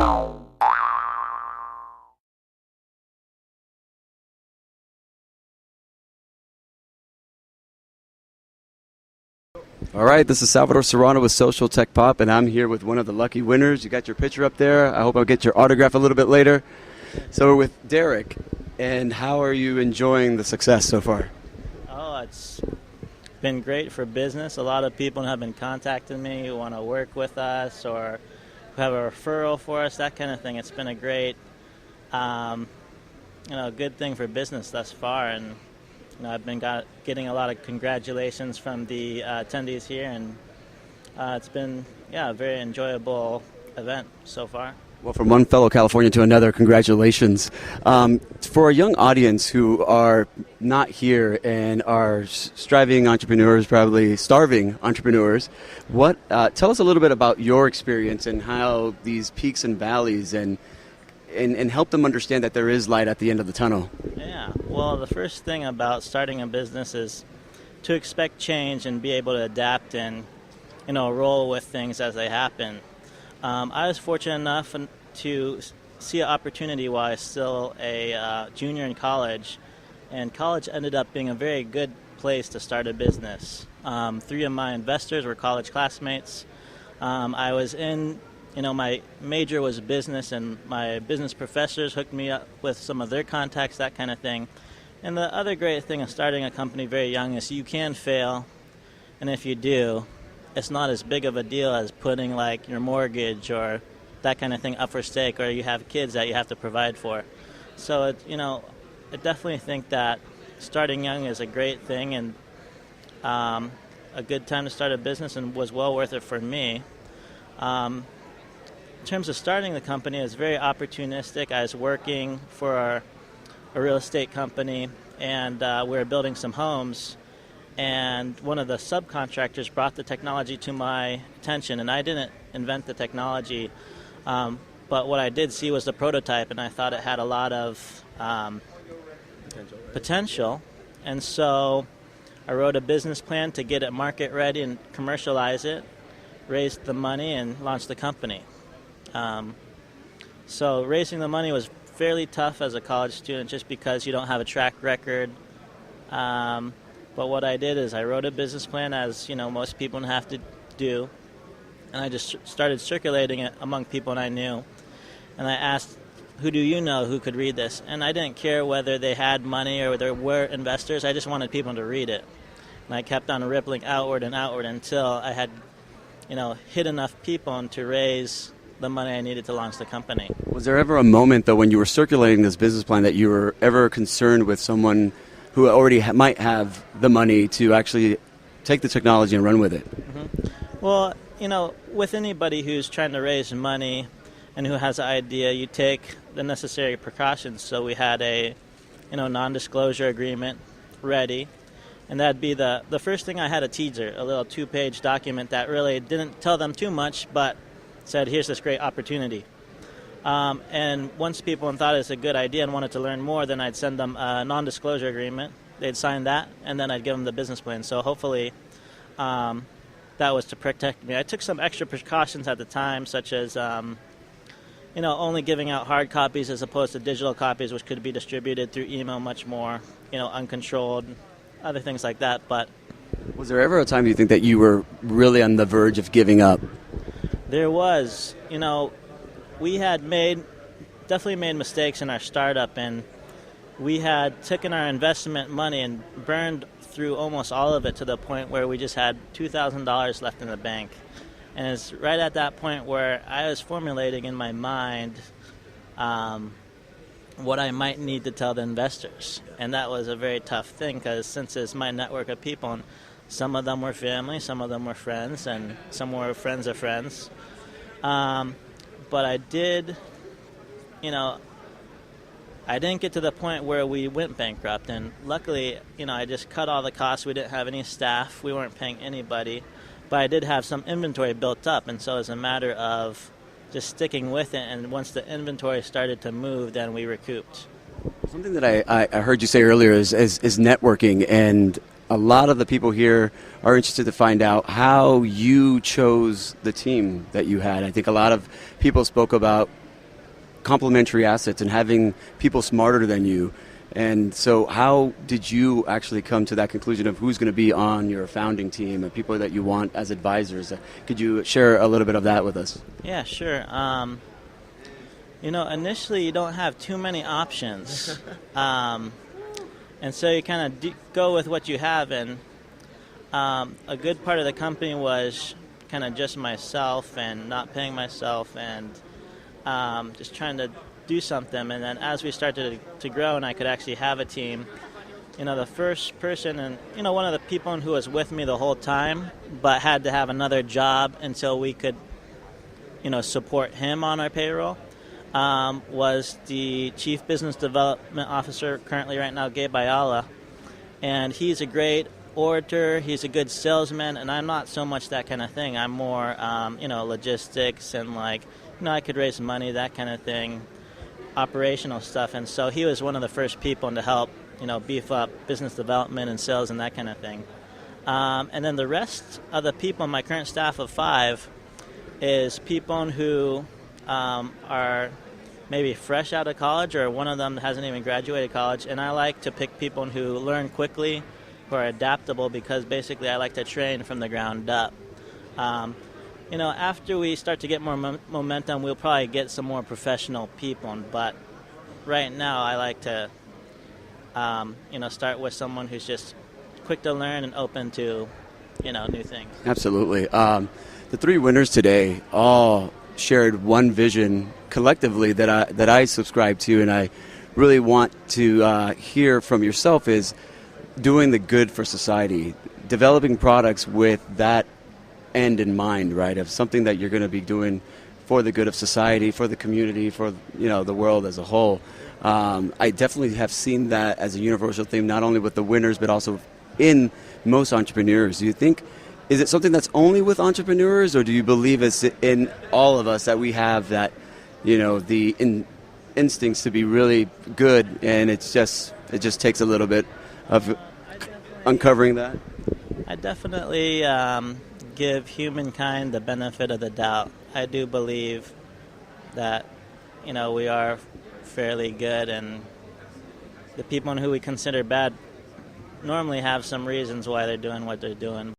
All right, this is Salvador Serrano with SocialTechPop, and I'm here with one of the lucky winners. You got your picture up there. I hope I'll get your autograph a little bit later. So we're with Derek, and how are you enjoying the success so far? Oh, it's been great for business. A lot of people have been contacting me who want to work with us or who have a referral for us, that kind of thing. It's been a great, good thing for business thus far, and I've been getting a lot of congratulations from the attendees here, and it's been, a very enjoyable event so far. Well, from one fellow Californian to another, congratulations. For a young audience who are not here and are striving entrepreneurs, probably starving entrepreneurs, tell us a little bit about your experience and how these peaks and valleys and help them understand that there is light at the end of the tunnel. Yeah, well, the first thing about starting a business is to expect change and be able to adapt and, roll with things as they happen. I was fortunate enough to see an opportunity while I was still a junior in college, and college ended up being a very good place to start a business. 3 of my investors were college classmates. I was in my major was business, and my business professors hooked me up with some of their contacts, that kind of thing. And the other great thing of starting a company very young is you can fail, and if you do, it's not as big of a deal as putting like your mortgage or that kind of thing up for stake, or you have kids that you have to provide for. So, I definitely think that starting young is a great thing and a good time to start a business, and was well worth it for me. In terms of starting the company, it was very opportunistic. I was working for a real estate company, and we were building some homes, and one of the subcontractors brought the technology to my attention, and I didn't invent the technology, but what I did see was the prototype, and I thought it had a lot of potential, and so I wrote a business plan to get it market ready and commercialize it, raised the money, and launched the company. So raising the money was fairly tough as a college student just because you don't have a track record. But what I did is I wrote a business plan, as most people have to do, and I just started circulating it among people I knew. And I asked, who do you know who could read this? And I didn't care whether they had money or they were investors. I just wanted people to read it. And I kept on rippling outward and outward until I had, hit enough people to raise the money I needed to launch the company. Was there ever a moment, though, when you were circulating this business plan that you were ever concerned with someone who already might have the money to actually take the technology and run with it? Mm-hmm. Well, with anybody who's trying to raise money and who has an idea, you take the necessary precautions. So we had a, non-disclosure agreement ready, and that'd be the first thing. I had a teaser, a little 2-page document that really didn't tell them too much, but said, here's this great opportunity. And once people thought it was a good idea and wanted to learn more, then I'd send them a non-disclosure agreement. They'd sign that, and then I'd give them the business plan. So hopefully that was to protect me. I took some extra precautions at the time, such as only giving out hard copies as opposed to digital copies, which could be distributed through email much more, uncontrolled, other things like that. But was there ever a time you think that you were really on the verge of giving up? There was. We had definitely made mistakes in our startup, and we had taken our investment money and burned through almost all of it to the point where we just had $2,000 left in the bank. And it's right at that point where I was formulating in my mind what I might need to tell the investors. And that was a very tough thing, because since it's my network of people, and some of them were family, some of them were friends, and some were friends of friends. But I did, I didn't get to the point where we went bankrupt. And luckily, I just cut all the costs. We didn't have any staff. We weren't paying anybody. But I did have some inventory built up. And so it was a matter of just sticking with it. And once the inventory started to move, then we recouped. Something that I heard you say earlier is networking. And a lot of the people here are interested to find out how you chose the team that you had. I think a lot of people spoke about complementary assets and having people smarter than you. And so how did you actually come to that conclusion of who's going to be on your founding team and people that you want as advisors? Could you share a little bit of that with us? Yeah, sure. Initially you don't have too many options. And so you kind of go with what you have. And a good part of the company was kind of just myself and not paying myself and just trying to do something. And then as we started to grow and I could actually have a team, the first person and, one of the people who was with me the whole time but had to have another job until we could, support him on our payroll was the Chief Business Development Officer currently right now, Gabe Ayala. And he's a great orator, he's a good salesman, and I'm not so much that kind of thing. I'm more, logistics and I could raise money, that kind of thing, operational stuff. And so he was one of the first people to help, beef up business development and sales and that kind of thing. And then the rest of the people in my current staff of 5 is people who are maybe fresh out of college, or one of them hasn't even graduated college. And I like to pick people who learn quickly, who are adaptable, because basically I like to train from the ground up. After we start to get more momentum, we'll probably get some more professional people. But right now, I like to, start with someone who's just quick to learn and open to, new things. Absolutely. The 3 winners today all shared one vision collectively that I subscribe to, and I really want to hear from yourself is doing the good for society, developing products with that end in mind, right, of something that you're going to be doing for the good of society, for the community, for the world as a whole. I definitely have seen that as a universal theme, not only with the winners but also in most entrepreneurs. Do you think, is it something that's only with entrepreneurs, or do you believe it's in all of us that we have that, the instincts to be really good, and it just takes a little bit of uncovering that? I definitely give humankind the benefit of the doubt. I do believe that, we are fairly good, and the people who we consider bad normally have some reasons why they're doing what they're doing.